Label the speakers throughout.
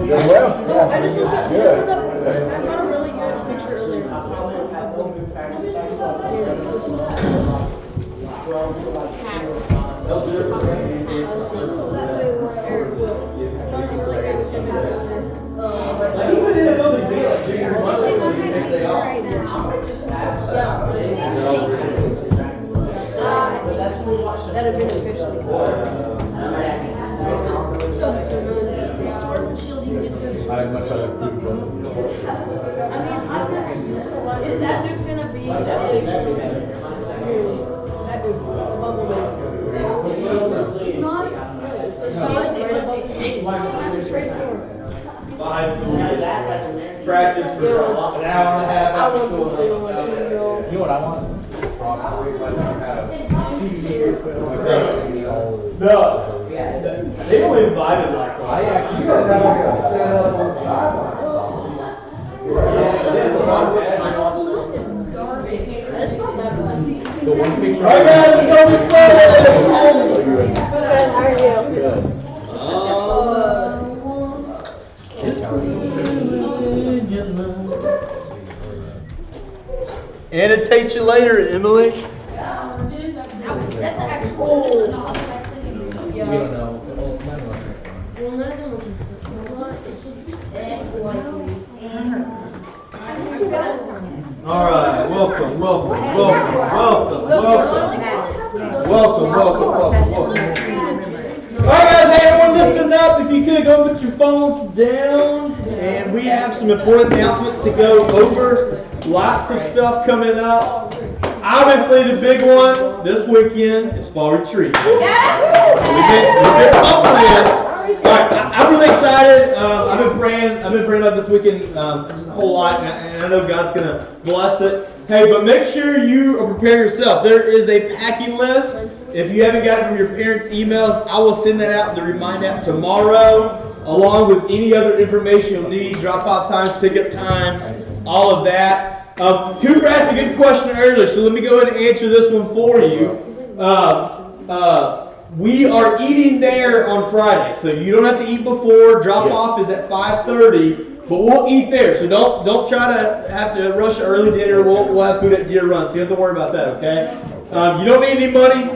Speaker 1: Well,
Speaker 2: I just looked at I got a really good picture earlier.
Speaker 3: Even in another day, like Junior
Speaker 2: Right now. That have been officially Sword and Shield, you get this.
Speaker 1: I'd much rather keep it.
Speaker 2: Is that dude gonna be that dude, the bubble man? He's not.
Speaker 3: Practice for an hour and a half
Speaker 2: I
Speaker 3: after
Speaker 2: want
Speaker 3: school.
Speaker 2: this thing on my 2-year-old.
Speaker 1: You know what I want? Frost. Like have 2 years.
Speaker 3: No, they only invited like
Speaker 1: You guys have like a setup on the sideline. The one picture.
Speaker 3: Alright guys, let's go be slow!
Speaker 2: How are you?
Speaker 1: Good.
Speaker 3: Annotate you later, Emily.
Speaker 2: That's the actual.
Speaker 1: We don't know.
Speaker 2: Well, none of them look what? It's
Speaker 3: Alright, welcome. Alright guys, hey everyone, listen up. If you could go put your phones down. And we have some important announcements to go over. Lots of stuff coming up. Obviously the big one this weekend is fall retreat. We've been pumped for this. Alright, I'm really excited. I've been praying about this weekend just a whole lot, and I know God's gonna bless it. Hey, but make sure you are preparing yourself. There is a packing list. If you haven't got it from your parents' emails, I will send that out, the remind app tomorrow, along with any other information you'll need, drop-off times, pick-up times, all of that. Cooper asked a good question earlier, so let me go ahead and answer this one for you. We are eating there on Friday, so you don't have to eat before. Drop-off is at 5:30, but we'll eat there. So don't try to have to rush an early dinner. We'll have food at Deer Run, so you don't have to worry about that, okay? You don't need any money.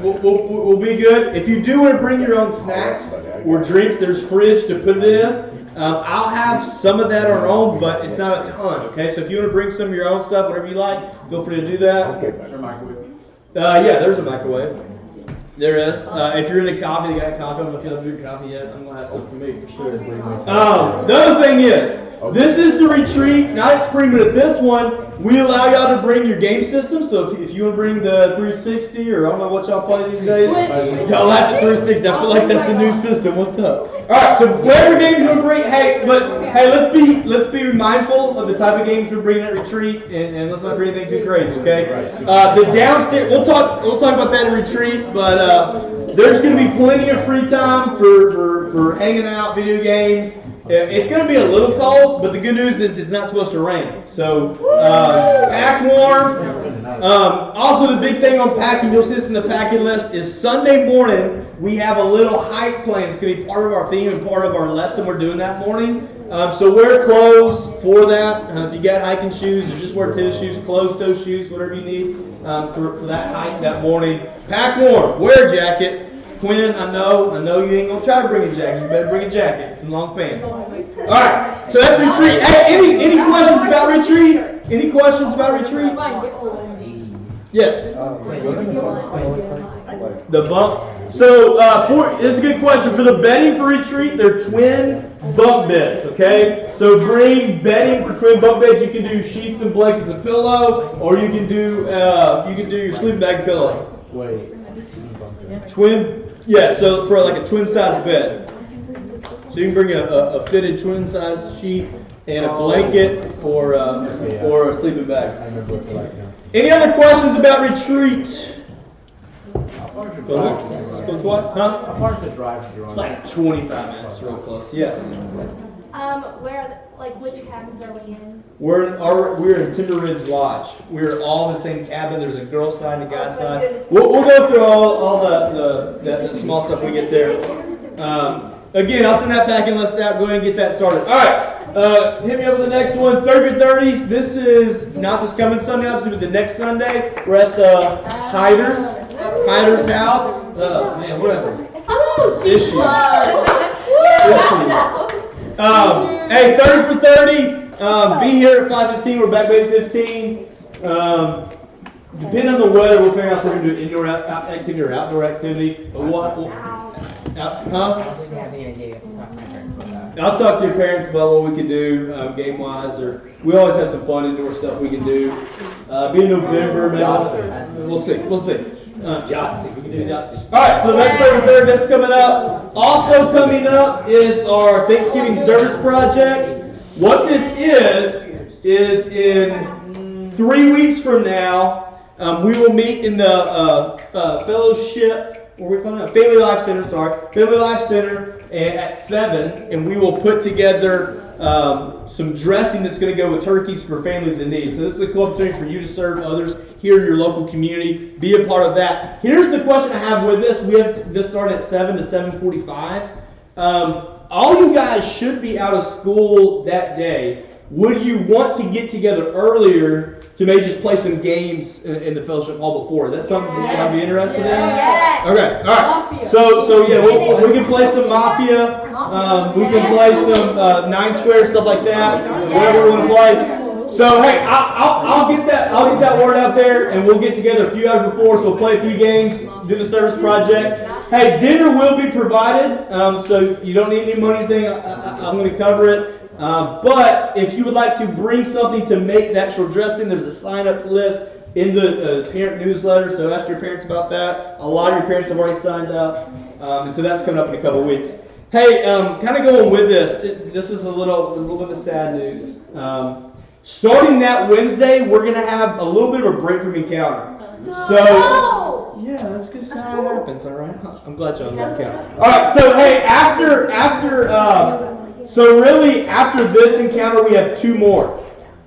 Speaker 3: We'll be good. If you do want to bring your own snacks or drinks, there's fridge to put it in. I'll have some of that on our own, but it's not a ton, okay? So if you want to bring some of your own stuff, whatever you like, feel free to do that.
Speaker 1: Is there a microwave?
Speaker 3: Yeah, there's a microwave. There is. If you're into coffee, they got coffee. I don't know if you haven't drink coffee yet. I'm going to have some for me for sure. The other thing is, this is the retreat, not at spring, but at this one, we allow y'all to bring your game system. So if you want to bring the 360, or I don't know what y'all play these days, y'all have the 360. I feel like that's a new system. What's up? All right, so whatever games you want to bring, let's be mindful of the type of games we're bringing at retreat, and let's not bring anything too crazy, okay? The downstairs, we'll talk about that at retreat, but there's going to be plenty of free time for hanging out, video games. It's going to be a little cold, but the good news is it's not supposed to rain. So pack warm. Also, the big thing on packing, you'll see this in the packing list, is Sunday morning we have a little hike plan. It's going to be part of our theme and part of our lesson we're doing that morning. So wear clothes for that. If you got hiking shoes, or just wear tennis shoes, closed-toe shoes, whatever you need for that hike that morning. Pack warm. Wear a jacket. Quinn, I know you ain't gonna try to bring a jacket. You better bring a jacket and some long pants. All right, so that's retreat. Hey, any questions about retreat? Any questions about retreat? Yes. The bunk. So this is a good question. For the bedding for retreat, they're twin bunk beds. Okay. So bring bedding for twin bunk beds. You can do sheets and blankets and pillow, or you can do your sleeping bag and pillow.
Speaker 1: Wait.
Speaker 3: Twin. Yeah, so for like a twin-size bed. So you can bring a fitted twin-size sheet and a blanket or a sleeping bag.
Speaker 1: I remember what like now.
Speaker 3: Any other questions about retreat? Go twice? Huh?
Speaker 1: How far is the drive to
Speaker 3: It's like 25 minutes, real close. Yes.
Speaker 4: Which cabins are we in?
Speaker 3: We're in Timber Ridge Lodge. We're all in the same cabin. There's a girl side and a guy side. We'll go through all the small stuff we get there. again, I'll send that back and let's go ahead and get that started. All right, hit me up with the next one. 30 for 30s. This is not this coming Sunday, obviously, but the next Sunday. We're at the Hyder's house. Man, whatever. Issues. Hey, 30 for 30. Be here at 5:15. We're back by 15. Depending on the weather, we'll figure out if we're going to do indoor activity or outdoor activity. But what? I'll talk to your parents about what we can do game-wise, or we always have some fun indoor stuff we can do. Be in November, maybe. We'll see. Yahtzee. We can do Yahtzee. All right, so the next 33rd that's coming up. Also coming up is our Thanksgiving service project. What this is in 3 weeks from now, we will meet in the fellowship, what are we calling it? Family Life Center, Family Life Center at 7, and we will put together some dressing that's going to go with turkeys for families in need. So this is a cool opportunity for you to serve others here in your local community. Be a part of that. Here's the question I have with this. We have this starting at 7 to 7:45. All you guys should be out of school that day. Would you want to get together earlier to maybe just play some games in the fellowship hall before? Is that something you might be interested in?
Speaker 2: Yes.
Speaker 3: Okay, all right. So yeah, we can play some Mafia. We can play some 9 Square, stuff like that. Whatever we want to play. So hey, I'll get that word out there, and we'll get together a few hours before. So we'll play a few games, do the service project. Hey, dinner will be provided, so you don't need any money or anything. I'm going to cover it. But if you would like to bring something to make the actual dressing, there's a sign-up list in the parent newsletter, so ask your parents about that. A lot of your parents have already signed up, and so that's coming up in a couple of weeks. Hey, kind of going with this, this is a little bit of sad news. Starting that Wednesday, we're going to have a little bit of a break from Encounter. So, yeah, that's just how it happens, all right? I'm glad y'all know Encounter. All right, so hey, so really, after this encounter, we have two more,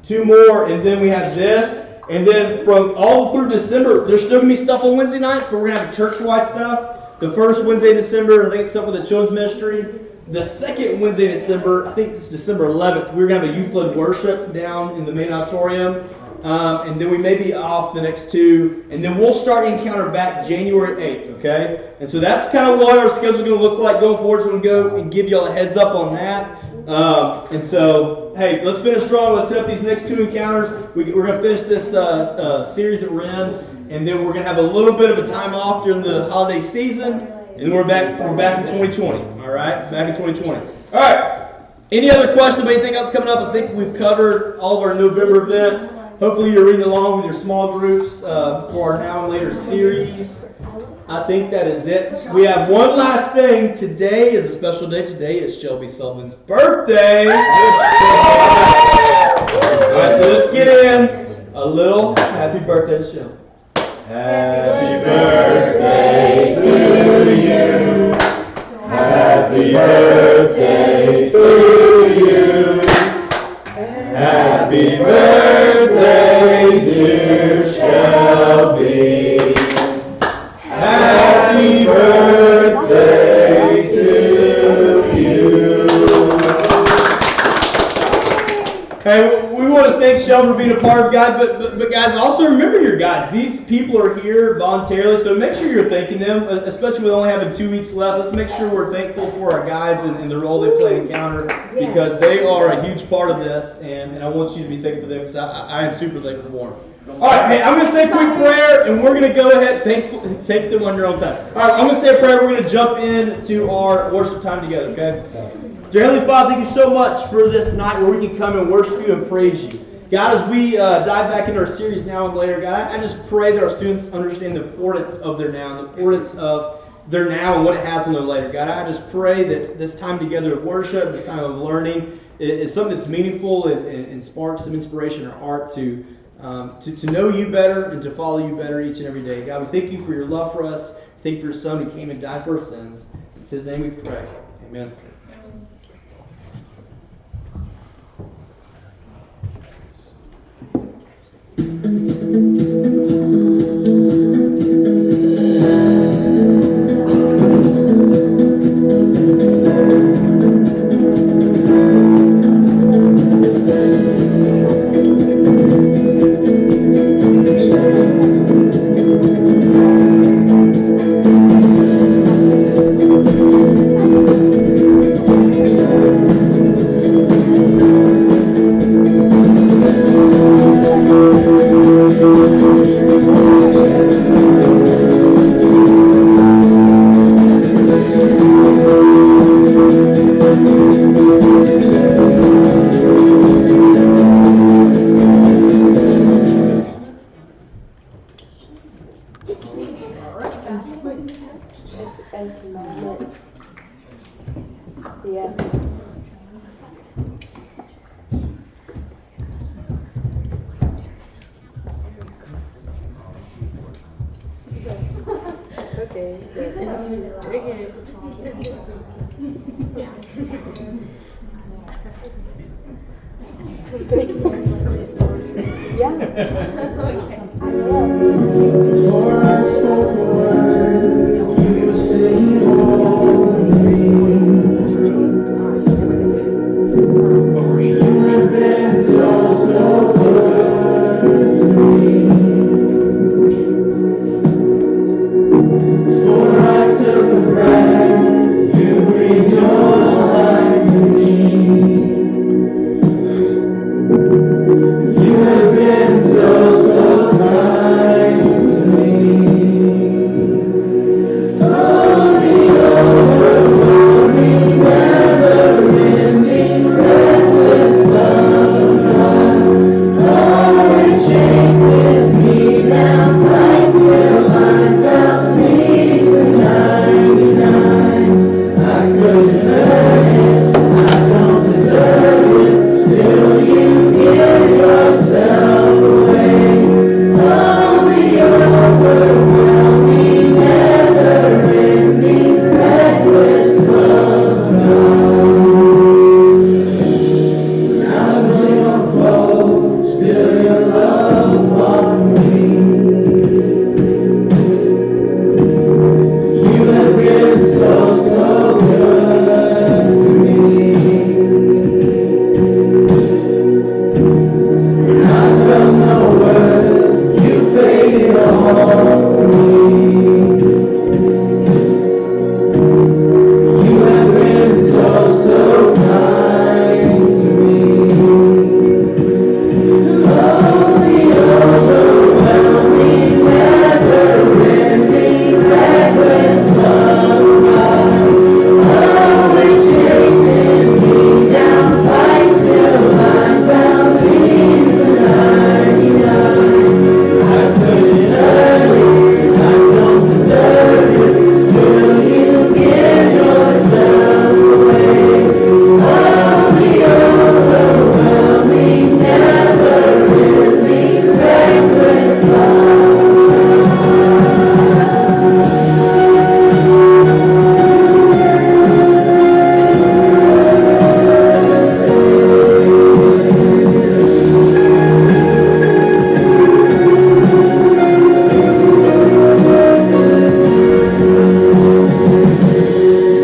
Speaker 3: and then we have this, and then from all through December, there's still going to be stuff on Wednesday nights, but we're going to have church-wide stuff. The first Wednesday in December, I think it's stuff with the children's ministry. The second Wednesday in December, I think it's December 11th, we're going to have a youth-led worship down in the main auditorium, and then we may be off the next 2, and then we'll start Encounter back January 8th, okay? And so that's kind of what our schedule is going to look like going forward, so we'll go and give you all a heads up on that. And so, hey, let's finish strong. Let's set up these next 2 encounters. We're going to finish this series that we're in, and then we're going to have a little bit of a time off during the holiday season, and then we're back in 2020. All right, back in 2020. All right. Any other questions? Anything else coming up? I think we've covered all of our November events. Hopefully, you're reading along with your small groups for our Now and Later series. I think that is it. We have one last thing. Today is a special day. Today is Shelby Sullivan's birthday. All right, so let's get in a little happy birthday to Shelby. Happy birthday to you. Happy birthday to you. Happy birthday, dear Shelby. Happy birthday to you. Hey, we want to thank Shelby for being a part of guys, but guys, also remember your guys. These people are here voluntarily, so make sure you're thanking them, especially with only having 2 weeks left. Let's make sure we're thankful for our guides and the role they play in Encounter, because they are a huge part of this, and I want you to be thankful for them, because I am super thankful for them. All right, hey, I'm going to say a quick prayer, and we're going to go ahead and thank them on your own time. All right, I'm going to say a prayer. We're going to jump into our worship time together, okay? Dear Heavenly Father, thank you so much for this night where we can come and worship you and praise you. God, as we dive back into our series Now and Later, God, I just pray that our students understand the importance of their now, the importance of their now and what it has on their later. God, I just pray that this time together of worship, this time of learning, is something that's meaningful and sparks some inspiration or art to know you better and to follow you better each and every day. God, we thank you for your love for us. Thank you for your Son who came and died for our sins. It's His name we pray. Amen.
Speaker 2: Yeah. Okay. Yeah. That's okay. I will.
Speaker 5: Before I spoke a word, you were singing for me. You have been so good to me. Before I took a breath, you breathed your life in me. You have been so kind to me. Oh, the overwhelming, never-ending, reckless love of God. Oh, it chases me down, fights till I found peace in 99. I couldn't earn it, I don't deserve it, still you give yourself away. Oh, the overwhelming, never-ending, reckless love of God. When I was your foe, still your love fought for me. You have been so good to me. When I felt no worth, you paid it all for me. You have been so kind to me. Oh, the overwhelming, never-ending, reckless love of God. Oh, it chases me down, fights till I found peace in 99. I couldn't earn it, I don't deserve it, still you give yourself away. Oh, the overwhelming, never-ending, reckless love.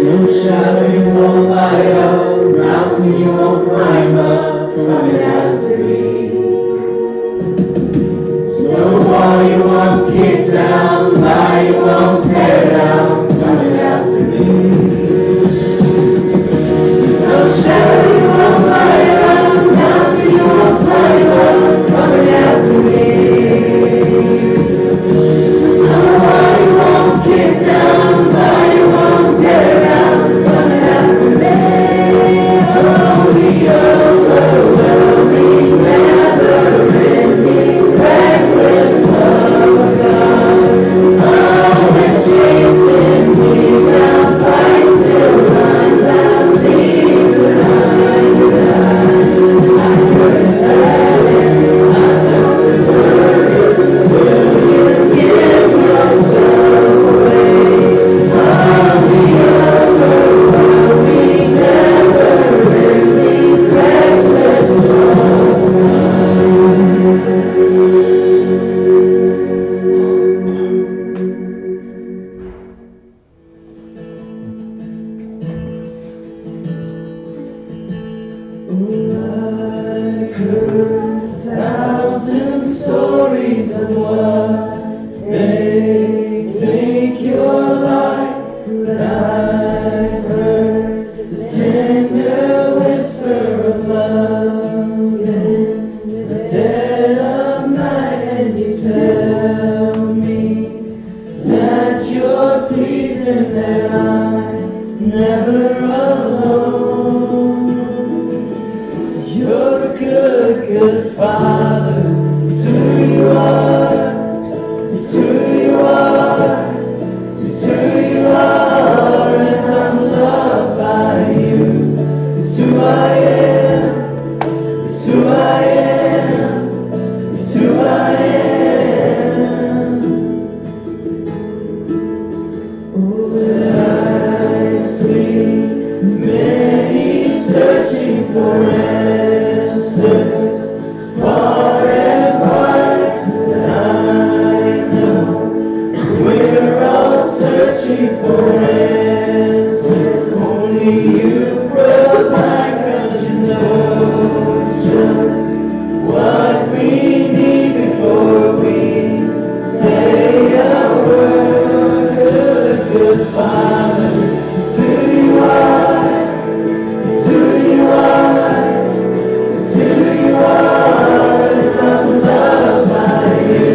Speaker 5: No shadow you won't light up, mountain you won't climb up, coming after me. No wall you won't kick down, lie you won't tear down, coming after me. No shadow you won't light up, mountain you won't climb up, coming after me. No wall you won't kick down, lie you won't tear down, coming after me. Oh, the overwhelming, never-ending, reckless love of God. Oh, it chases me down, fights till I found peace in 99. I couldn't earn it, I don't deserve it, still you give yourself away. Oh, the overwhelming, never-ending, reckless love of I've heard 1,000 stories of what they think you're like, but I've heard the tender whisper of love in the dead of night, and you tell me that you're pleased and that I'm never alone. You're good, good Father. It's who you are. It's who you are. It's who you are, and I'm loved by you. It's who I am. It's who I am. It's who I am. Oh, I see many searching for answers, far and wide, but I know we're all searching for answers. Only you provide, 'cause you know just what we need before we say a word. Good, good Father, it's who you are. It's who you are. It's who you are. And I'm loved by you.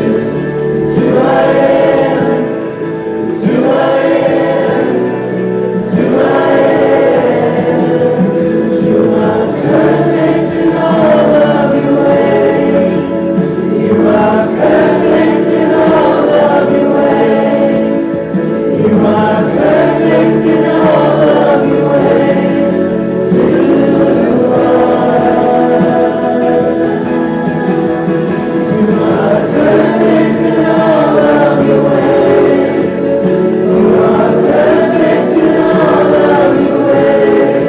Speaker 5: It's who I am. It's who I am. It's who I am. You are perfect in all of your ways. You are perfect in all of your ways. You are perfect in all of your ways. It's who you are. You are perfect in all of your ways. You are perfect in all of your ways.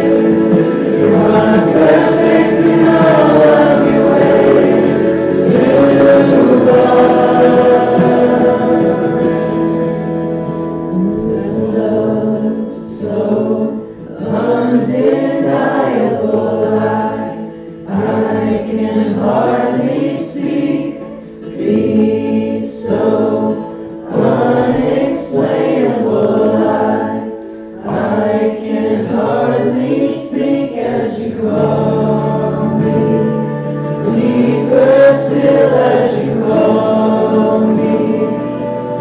Speaker 5: You are perfect in all of your ways. It's who you are. This love so undeniable, I can hardly speak. Peace so unexplainable, I can hardly think as you call me. Deeper still as you call me.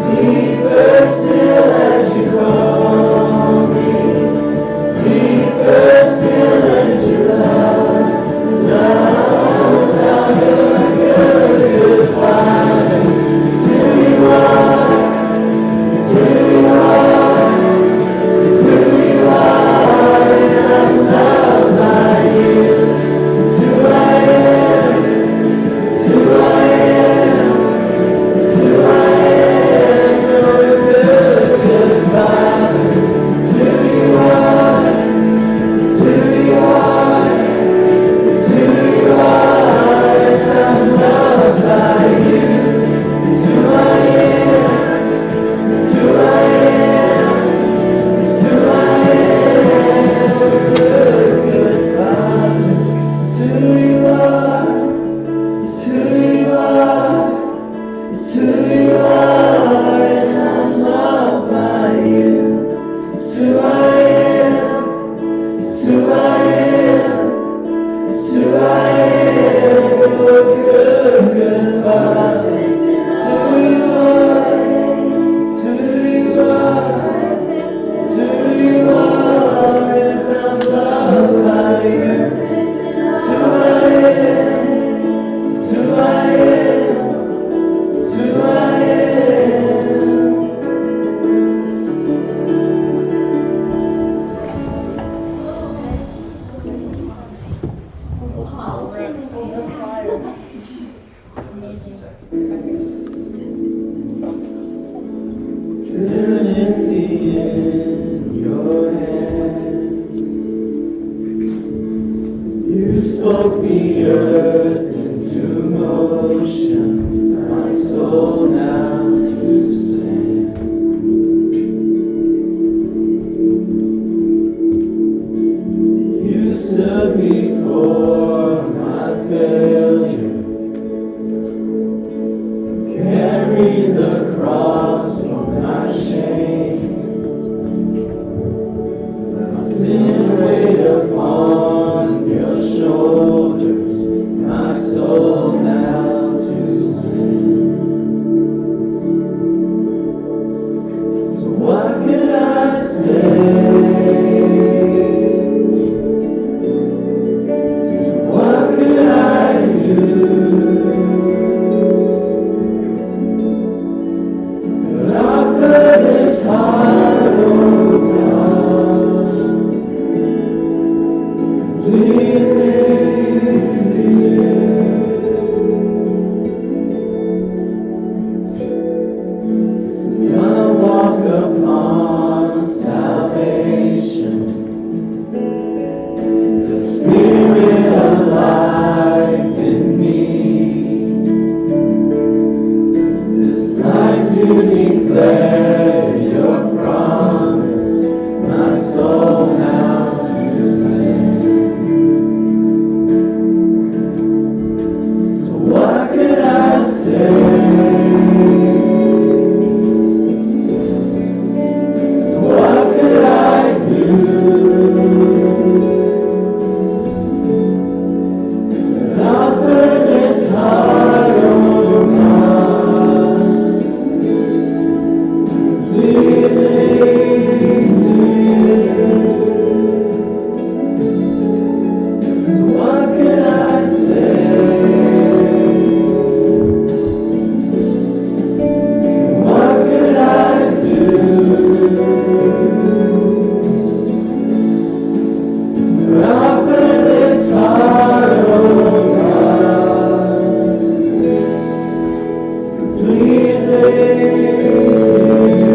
Speaker 5: Deeper still as you call me. Deeper still as you love. Love, love, you're good, good Father. It's who you are. It's who you are. It's who you are. And I'm loved by you. It's who I am. It's who I am. It's who I am. You're good, good Father. It's who you are. It's who you are. It's who you are. And I'm loved by you. It's who I am. It's who I am. It's who I am. Good, good Father. It's who you are. It's who you are. It's who you are. And I'm loved by you. It's who I am. It's who I am. It's who I am. Oh, good, good Father. It's who you are. It's who you are. It's who you are. And I'm loved by you. It's who I am. It's who I am. It's who I am. Eternity in your hand. You spoke the earth into motion, my soul now to stand. You stood before my failure, carried the cross for my shame. My sin weighed upon your shoulders, my soul now to stand. So what can I say? What could I do? Offer this heart, oh God, completely to you.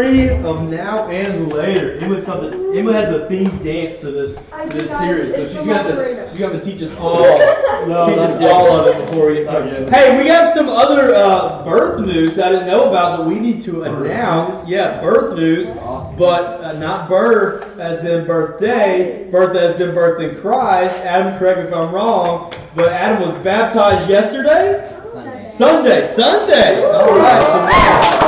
Speaker 3: story of now and later. Emily has a themed dance to this series, so she's got to teach us all of it before we get started. Hey, we got some other birth news that I didn't know about that we need to announce. Yeah, birth news, but not birth as in birthday, birth as in birth in Christ. Adam, correct me if I'm wrong, but Adam was baptized yesterday. Sunday. All right.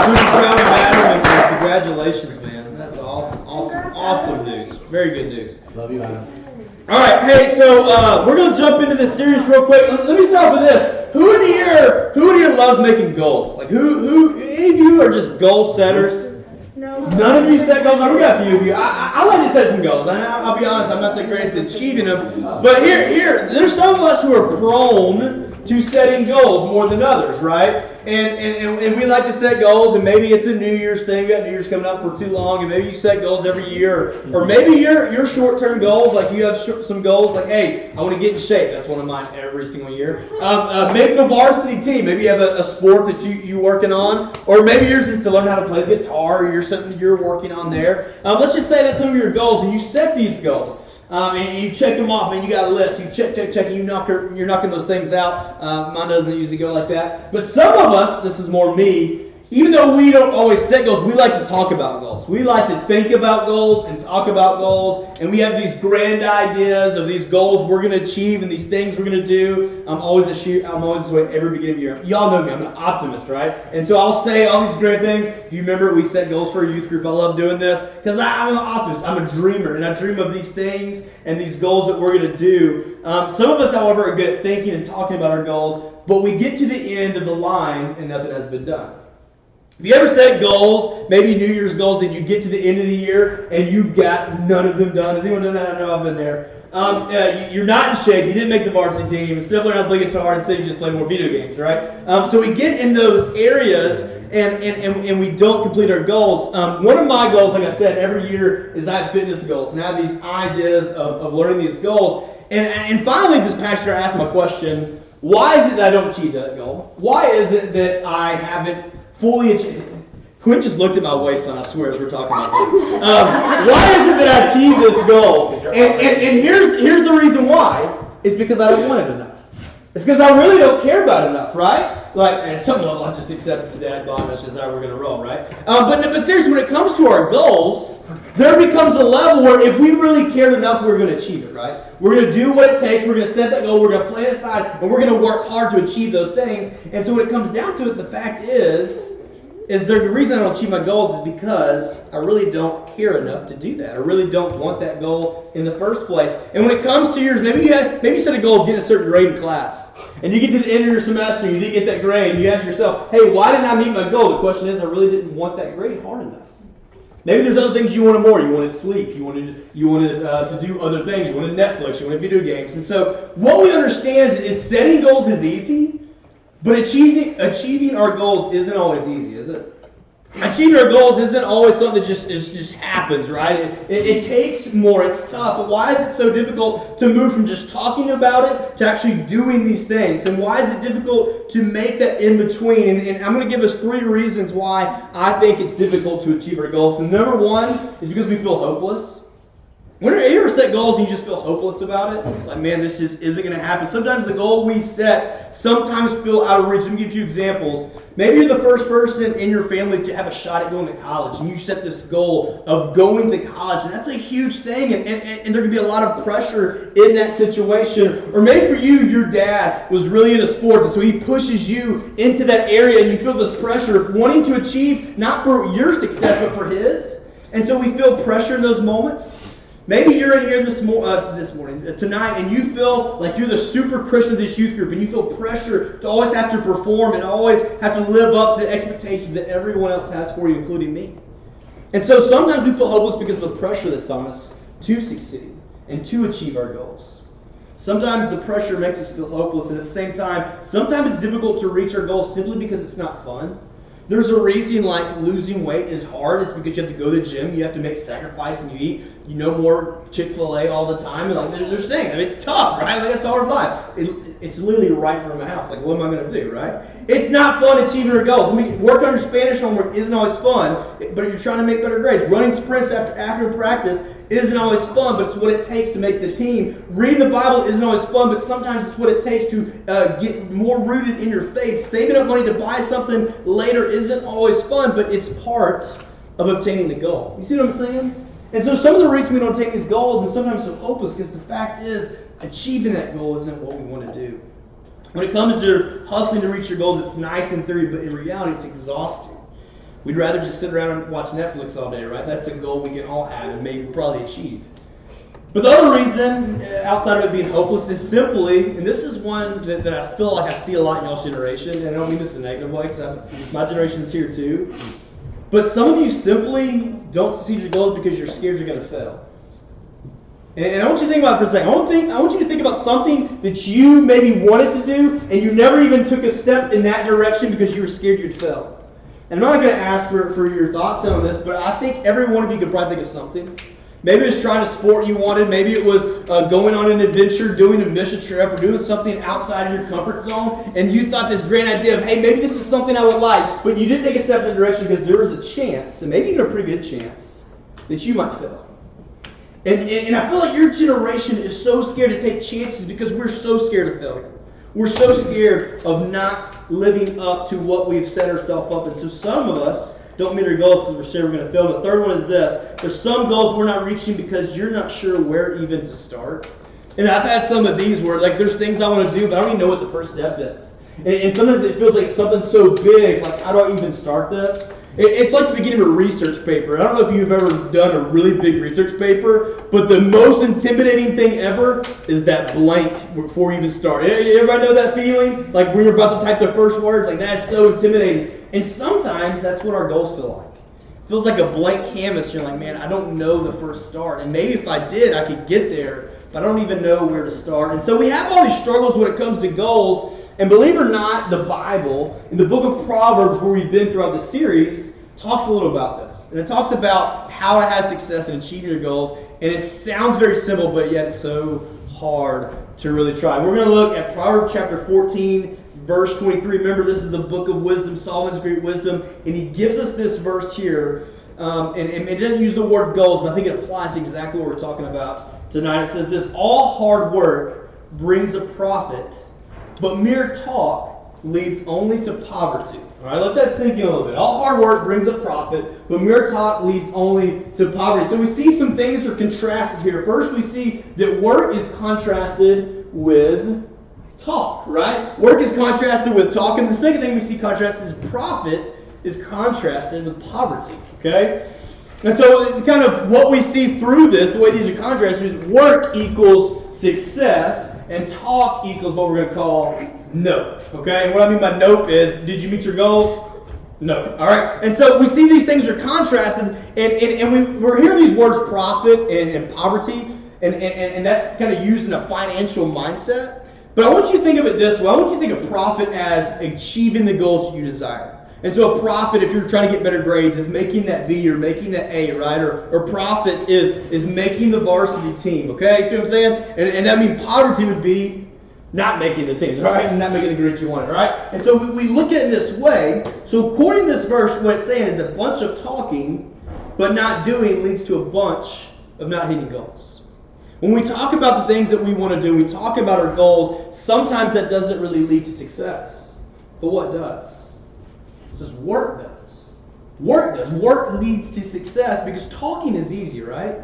Speaker 3: Super proud of Adam, and congratulations, man. That's awesome news. Very good news.
Speaker 1: Love you, Adam.
Speaker 3: All right, hey, so we're gonna jump into this series real quick. Let me start with this. Who in here loves making goals? Like who? Any of you are just goal setters?
Speaker 2: No.
Speaker 3: None of you set goals. We got a few of you. I like to set some goals. I'll be honest, I'm not the greatest at achieving them. But here, there's some of us who are prone to setting goals more than others, right? And we like to set goals, and maybe it's a New Year's thing. We got New Year's coming up for too long, and maybe you set goals every year, or maybe your short-term goals, like you have some goals, like, hey, I want to get in shape. That's one of mine every single year. Maybe the varsity team. Maybe you have a sport that you're working on, or maybe yours is to learn how to play the guitar, or something you're working on there. Let's just say that's some of your goals, and you set these goals. And you check them off, and you got a list. You check, and you're knocking those things out. Mine doesn't usually go like that. But some of us, this is more me, even though we don't always set goals, we like to talk about goals. We like to think about goals and talk about goals. And we have these grand ideas of these goals we're going to achieve and these things we're going to do. I'm always this way every beginning of the year. Y'all know me. I'm an optimist, right? And so I'll say all these great things. If you remember, we set goals for a youth group. I love doing this because I'm an optimist. I'm a dreamer. And I dream of these things and these goals that we're going to do. Some of us, however, are good at thinking and talking about our goals. But we get to the end of the line and nothing has been done. Have you ever set goals, maybe New Year's goals, and you get to the end of the year and you got none of them done? Has anyone done that? I know I've been there. You're not in shape. You didn't make the varsity team. Instead of learning how to play guitar, instead you just play more video games, right? So we get in those areas and we don't complete our goals. One of my goals, like I said, every year is I have fitness goals. And I have these ideas of learning these goals. And finally this past year I asked my question, why is it that I don't achieve that goal? Why is it that I haven't fully achieved? Quinn just looked at my waistline, I swear, as we're talking about this. Why is it that I achieved this goal? And here's the reason why. It's because I don't want it enough. It's because I really don't care about it enough, right? Like, at some level, I just accepted the dad bod, that's just how we're going to roll, right? But seriously, when it comes to our goals, there becomes a level where if we really cared enough, we're going to achieve it, right? We're going to do what it takes, we're going to set that goal, we're going to play it aside, and we're going to work hard to achieve those things. And so when it comes down to it, the fact is the reason I don't achieve my goals is because I really don't care enough to do that. I really don't want that goal in the first place. And when it comes to yours, maybe you set a goal of getting a certain grade in class. And you get to the end of your semester, and you didn't get that grade, and you ask yourself, hey, why didn't I meet my goal? The question is, I really didn't want that grade hard enough. Maybe there's other things you wanted more. You wanted sleep. You wanted to do other things. You wanted Netflix. You wanted video games. And so what we understand is setting goals is easy, but achieving our goals isn't always easy, is it? Achieving our goals isn't always something that just happens, right? It takes more. It's tough. But why is it so difficult to move from just talking about it to actually doing these things? And why is it difficult to make that in between? And I'm going to give us 3 reasons why I think it's difficult to achieve our goals. And number 1 is because we feel hopeless. When you ever set goals and you just feel hopeless about it? Like, man, this just isn't going to happen. Sometimes the goal we set sometimes feel out of reach. Let me give you a few examples. Maybe you're the first person in your family to have a shot at going to college, and you set this goal of going to college, and that's a huge thing, and there can be a lot of pressure in that situation. Or maybe for you, your dad was really into sports, and so he pushes you into that area, and you feel this pressure of wanting to achieve, not for your success, but for his. And so we feel pressure in those moments. Maybe you're in here this morning, tonight, and you feel like you're the super Christian of this youth group, and you feel pressure to always have to perform and always have to live up to the expectations that everyone else has for you, including me. And so sometimes we feel hopeless because of the pressure that's on us to succeed and to achieve our goals. Sometimes the pressure makes us feel hopeless, and at the same time, sometimes it's difficult to reach our goals simply because it's not fun. There's a reason like losing weight is hard. It's because you have to go to the gym, you have to make sacrifice, and you eat, more Chick-fil-A all the time. And like there's things. I mean, it's tough, right? Like it's hard life. It's literally right from my house. Like, what am I going to do, right? It's not fun achieving your goals. I mean, work on your Spanish homework isn't always fun, but you're trying to make better grades. Running sprints after practice isn't always fun, but it's what it takes to make the team. Reading the Bible isn't always fun, but sometimes it's what it takes to get more rooted in your faith. Saving up money to buy something later isn't always fun, but it's part of obtaining the goal. You see what I'm saying? And so some of the reason we don't take these goals is sometimes so hopeless because the fact is achieving that goal isn't what we want to do. When it comes to hustling to reach your goals, it's nice in theory, but in reality it's exhausting. We'd rather just sit around and watch Netflix all day, right? That's a goal we can all have and maybe probably achieve. But the other reason, outside of it being hopeless, is simply, and this is one that I feel like I see a lot in y'all's generation, and I don't mean this in a negative way, because my generation's here too. But some of you simply don't succeed your goals because you're scared you're going to fail. And I want you to think about it for a second. I want you to think about something that you maybe wanted to do, and you never even took a step in that direction because you were scared you'd fail. And I'm not going to ask for your thoughts on this, but I think every one of you could probably think of something. Maybe it was trying a sport you wanted. Maybe it was going on an adventure, doing a mission trip, or doing something outside of your comfort zone. And you thought this great idea of, hey, maybe this is something I would like. But you didn't take a step in the direction because there was a chance, and maybe even a pretty good chance, that you might fail. And I feel like your generation is so scared to take chances because we're so scared of failure. We're so scared of not living up to what we've set ourselves up. And so some of us don't meet our goals because we're scared we're going to fail. The third one is this. There's some goals we're not reaching because you're not sure where even to start. And I've had some of these where like there's things I want to do, but I don't even know what the first step is. And sometimes it feels like it's something so big, like how do I even start this? It's like the beginning of a research paper. I don't know if you've ever done a really big research paper, but the most intimidating thing ever is that blank before you even start. Everybody know that feeling? Like when you're about to type the first words, like that's so intimidating. And sometimes that's what our goals feel like. It feels like a blank canvas. You're like, man, I don't know the first start. And maybe if I did, I could get there, but I don't even know where to start. And so we have all these struggles when it comes to goals. And believe it or not, the Bible, in the book of Proverbs, where we've been throughout this series, talks a little about this. And it talks about how to have success in achieving your goals. And it sounds very simple, but yet it's so hard to really try. We're going to look at Proverbs chapter 14, verse 23. Remember, this is the book of wisdom, Solomon's great wisdom. And he gives us this verse here. And it doesn't use the word goals, but I think it applies to exactly what we're talking about tonight. It says this: all hard work brings a profit, but mere talk leads only to poverty. All right, let that sink in a little bit. All hard work brings a profit, but mere talk leads only to poverty. So we see some things are contrasted here. First, we see that work is contrasted with talk, right? Work is contrasted with talk. And the second thing we see contrasted is profit is contrasted with poverty, okay? And so kind of what we see through this, the way these are contrasted, is work equals success, and talk equals what we're going to call nope. Okay? And what I mean by nope is, did you meet your goals? No. All right? And so we see these things are contrasted, and we're hearing these words profit and poverty, and that's kind of used in a financial mindset. But I want you to think of it this way. I want you to think of profit as achieving the goals you desire. And so a profit, if you're trying to get better grades, is making that B or making that A, right? Or profit is making the varsity team, okay? See what I'm saying? And that means poverty would be not making the teams, right? And not making the grades you wanted, right? And so we look at it in this way. So according to this verse, what it's saying is a bunch of talking but not doing leads to a bunch of not hitting goals. When we talk about the things that we want to do, we talk about our goals, sometimes that doesn't really lead to success. But what does? It says work does. Work does. Work leads to success because talking is easy, right?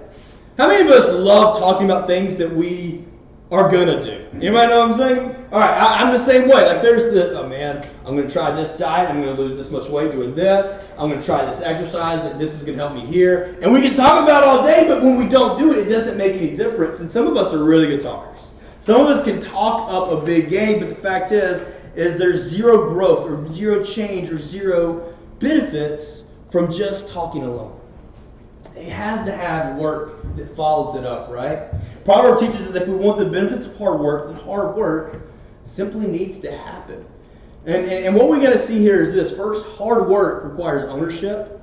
Speaker 3: How many of us love talking about things that we are going to do? Anybody know what I'm saying? All right, I'm the same way. Like there's the, oh man, I'm going to try this diet. I'm going to lose this much weight doing this. I'm going to try this exercise and this is going to help me here. And we can talk about it all day, but when we don't do it, it doesn't make any difference. And some of us are really good talkers. Some of us can talk up a big game, but the fact is there's zero growth or zero change or zero benefits from just talking alone. It has to have work that follows it up, right? Proverbs teaches us that if we want the benefits of hard work, then hard work simply needs to happen. And what we got to see here is this. First, hard work requires ownership.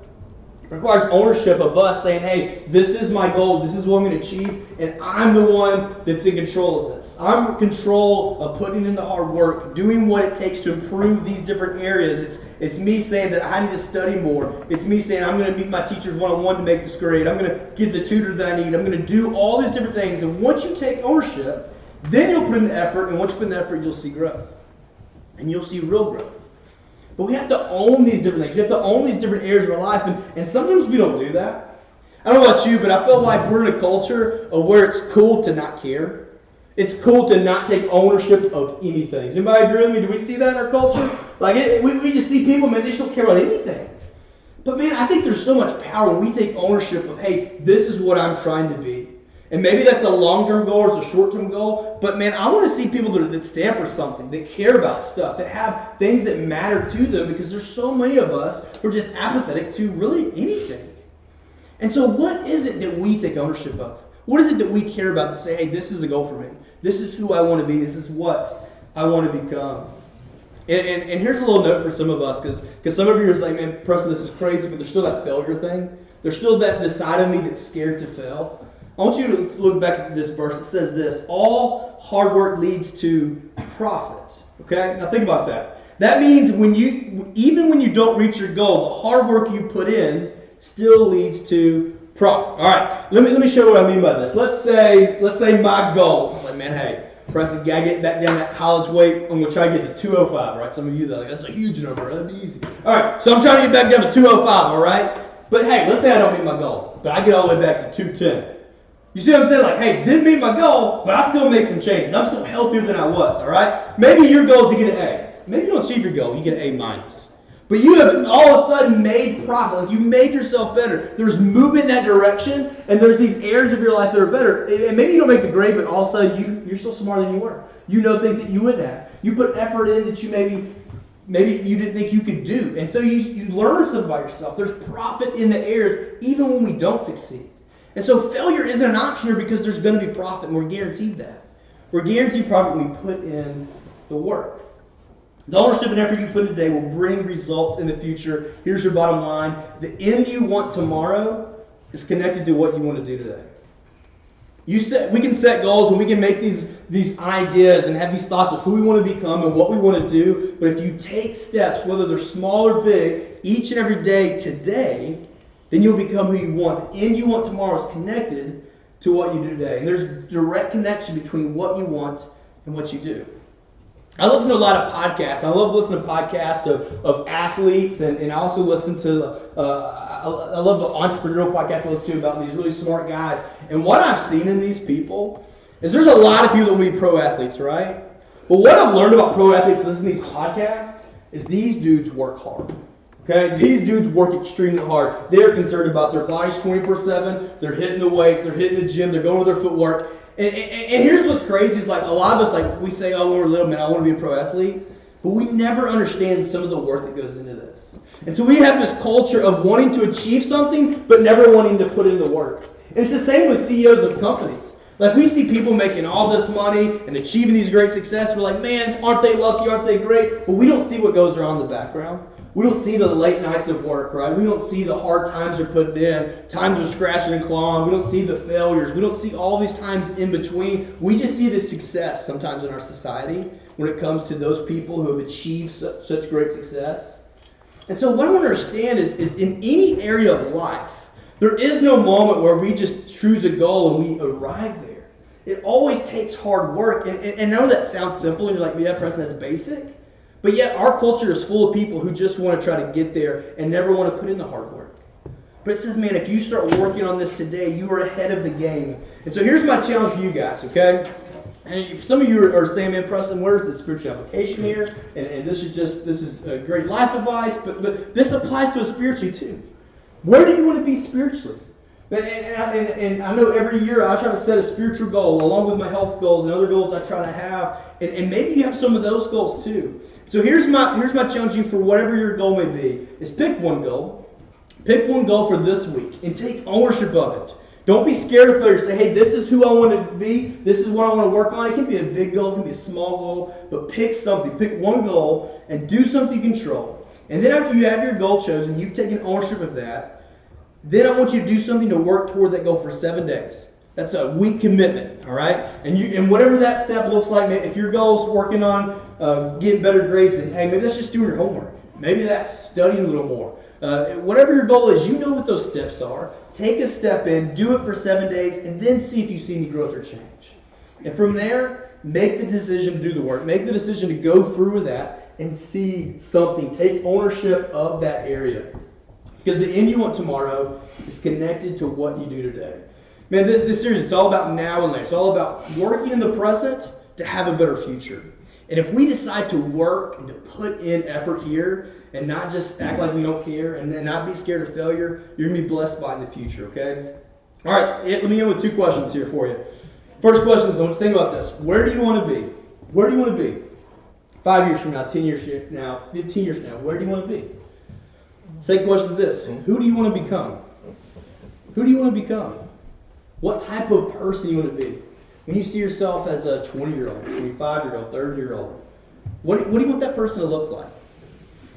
Speaker 3: It requires ownership of us saying, hey, this is my goal, this is what I'm going to achieve, and I'm the one that's in control of this. I'm in control of putting in the hard work, doing what it takes to improve these different areas. It's me saying that I need to study more. It's me saying I'm going to meet my teachers one-on-one to make this grade. I'm going to get the tutor that I need. I'm going to do all these different things. And once you take ownership, then you'll put in the effort, and once you put in the effort, you'll see growth. And you'll see real growth. But we have to own these different things. We have to own these different areas of our life. And sometimes we don't do that. I don't know about you, but I feel like we're in a culture of where it's cool to not care. It's cool to not take ownership of anything. Does anybody agree with me? Do we see that in our culture? Like, we just see people, man, they just don't care about anything. But, man, I think there's so much power when we take ownership of, hey, this is what I'm trying to be. And maybe that's a long-term goal or it's a short-term goal. But, man, I want to see people that stand for something, that care about stuff, that have things that matter to them, because there's so many of us who are just apathetic to really anything. And so what is it that we take ownership of? What is it that we care about to say, hey, this is a goal for me. This is who I want to be. This is what I want to become. And here's a little note for some of us, because some of you are like, man, Preston, this is crazy, but there's still that failure thing. There's still the side of me that's scared to fail. I want you to look back at this verse. It says this: all hard work leads to profit. Okay? Now think about that. That means even when you don't reach your goal, the hard work you put in still leads to profit. All right. Let me show you what I mean by this. Let's say my goal is like, man, hey, Preston, gotta get back down that college weight. I'm gonna try to get to 205. Right? Some of you that's a huge number. That'd be easy. All right. So I'm trying to get back down to 205. All right. But hey, let's say I don't meet my goal, but I get all the way back to 210. You see what I'm saying? Like, hey, didn't meet my goal, but I still made some changes. I'm still healthier than I was, all right? Maybe your goal is to get an A. Maybe you don't achieve your goal. You get an A-. But you have all of a sudden made profit. Like, you made yourself better. There's movement in that direction, and there's these areas of your life that are better. And maybe you don't make the grade, but all of a sudden you're still smarter than you were. You know things that you wouldn't have. You put effort in that you maybe you didn't think you could do. And so you learn something about yourself. There's profit in the areas, even when we don't succeed. And so failure isn't an option here because there's going to be profit, and we're guaranteed that. We're guaranteed profit when we put in the work. The ownership and effort you put in today will bring results in the future. Here's your bottom line. The end you want tomorrow is connected to what you want to do today. We can set goals and we can make these ideas and have these thoughts of who we want to become and what we want to do. But if you take steps, whether they're small or big, each and every day today, then you'll become who you want. The end you want tomorrow is connected to what you do today. And there's a direct connection between what you want and what you do. I listen to a lot of podcasts. I love listening to podcasts of athletes, and I also listen to, I love the entrepreneurial podcasts I listen to about these really smart guys. And what I've seen in these people is there's a lot of people that will be pro athletes, right? But what I've learned about pro athletes listening to these podcasts is these dudes work hard. Okay, these dudes work extremely hard. They're concerned about their bodies 24/7. They're hitting the weights. They're hitting the gym. They're going with their footwork. And here's what's crazy is like a lot of us, like we say, oh, when we're little, man, I want to be a pro athlete. But we never understand some of the work that goes into this. And so we have this culture of wanting to achieve something, but never wanting to put in the work. And it's the same with CEOs of companies. Like, we see people making all this money and achieving these great success. We're like, man, aren't they lucky? Aren't they great? But we don't see what goes around in the background. We don't see the late nights of work, right? We don't see the hard times they're putting in, times of scratching and clawing. We don't see the failures. We don't see all these times in between. We just see the success sometimes in our society when it comes to those people who have achieved such great success. And so what I want to understand is in any area of life, there is no moment where we just choose a goal and we arrive there. It always takes hard work. And I know that sounds simple, and you're like, yeah, Preston, that's basic. But yet our culture is full of people who just want to try to get there and never want to put in the hard work. But it says, man, if you start working on this today, you are ahead of the game. And so here's my challenge for you guys, okay? And some of you are saying, man, Preston, where's the spiritual application here? And this is a great life advice, but this applies to us spiritually too. Where do you want to be spiritually? And I know every year I try to set a spiritual goal along with my health goals and other goals I try to have. And maybe you have some of those goals too. So here's my challenge to you for whatever your goal may be, is pick one goal. Pick one goal for this week and take ownership of it. Don't be scared of failure. Say, hey, this is who I want to be. This is what I want to work on. It can be a big goal. It can be a small goal. But pick something. Pick one goal and do something you control. And then after you have your goal chosen, you've taken ownership of that, then I want you to do something to work toward that goal for 7 days. That's a week commitment, all right? And whatever that step looks like, if your goal is working on getting better grades, then hey, maybe that's just doing your homework. Maybe that's studying a little more. Whatever your goal is, you know what those steps are. Take a step in, do it for 7 days, and then see if you see any growth or change. And from there, make the decision to do the work. Make the decision to go through with that and see something. Take ownership of that area. Because the end you want tomorrow is connected to what you do today. Man, this series, it's all about now and later. It's all about working in the present to have a better future. And if we decide to work and to put in effort here and not just act like we don't care and not be scared of failure, you're going to be blessed by it in the future, okay? All right, let me end with 2 questions here for you. First question is, I want you to think about this. Where do you want to be? Where do you want to be? 5 years from now, 10 years from now, 15 years from now, where do you want to be? Second question is this. Who do you want to become? Who do you want to become? What type of person you want to be? When you see yourself as a 20-year-old, 25-year-old, 30-year-old, what do you want that person to look like?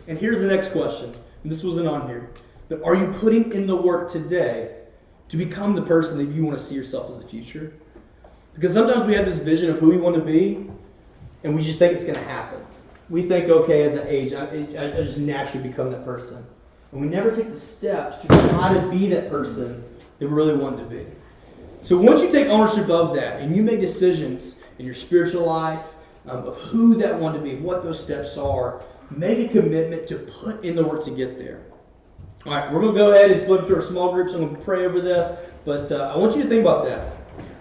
Speaker 3: And here's the next question, and this wasn't on here, but are you putting in the work today to become the person that you want to see yourself as a future? Because sometimes we have this vision of who we want to be, and we just think it's going to happen. We think, okay, as I age, I just naturally become that person. And we never take the steps to try to be that person that we really want to be. So once you take ownership of that and you make decisions in your spiritual life of who that one to be, what those steps are, make a commitment to put in the work to get there. All right, we're going to go ahead and split up to our small groups. I'm going to pray over this, but I want you to think about that.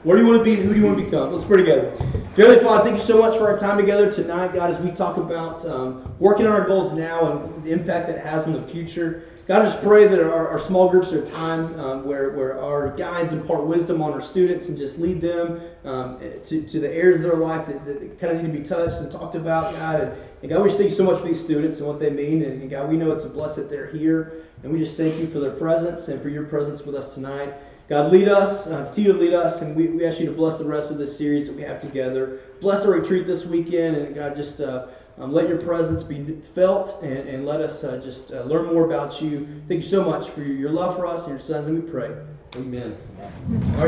Speaker 3: Where do you want to be and who do you want to become? Let's pray together. Dear Heavenly Father, thank you so much for our time together tonight, God, as we talk about working on our goals now and the impact that it has in the future. God, I just pray that our small groups are a time where our guides impart wisdom on our students and just lead them to the areas of their life that kind of need to be touched and talked about, God. And God, we just thank you so much for these students and what they mean. And God, we know it's a blessing that they're here. And we just thank you for their presence and for your presence with us tonight. God, lead us, continue to lead us, and we ask you to bless the rest of this series that we have together. Bless our retreat this weekend, and God, just let your presence be felt, and let us just learn more about you. Thank you so much for your love for us and your sons, and we pray. Amen. All right.